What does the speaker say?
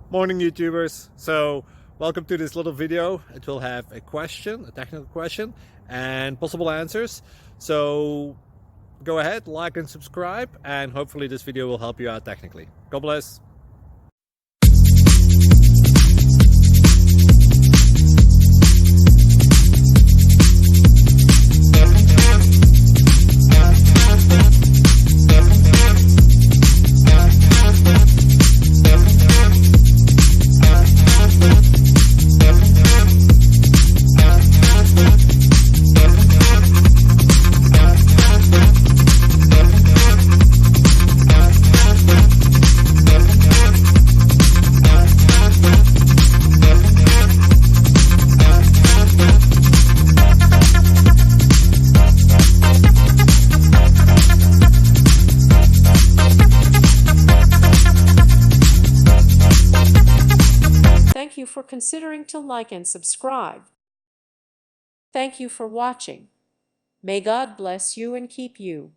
Morning YouTubers. So welcome to this little video. It will have a question, a technical question, and possible answers. So go ahead, like and subscribe, and hopefully this video will help you out technically. God bless. Thank you for considering to like and subscribe. Thank you for watching. May God bless you and keep you.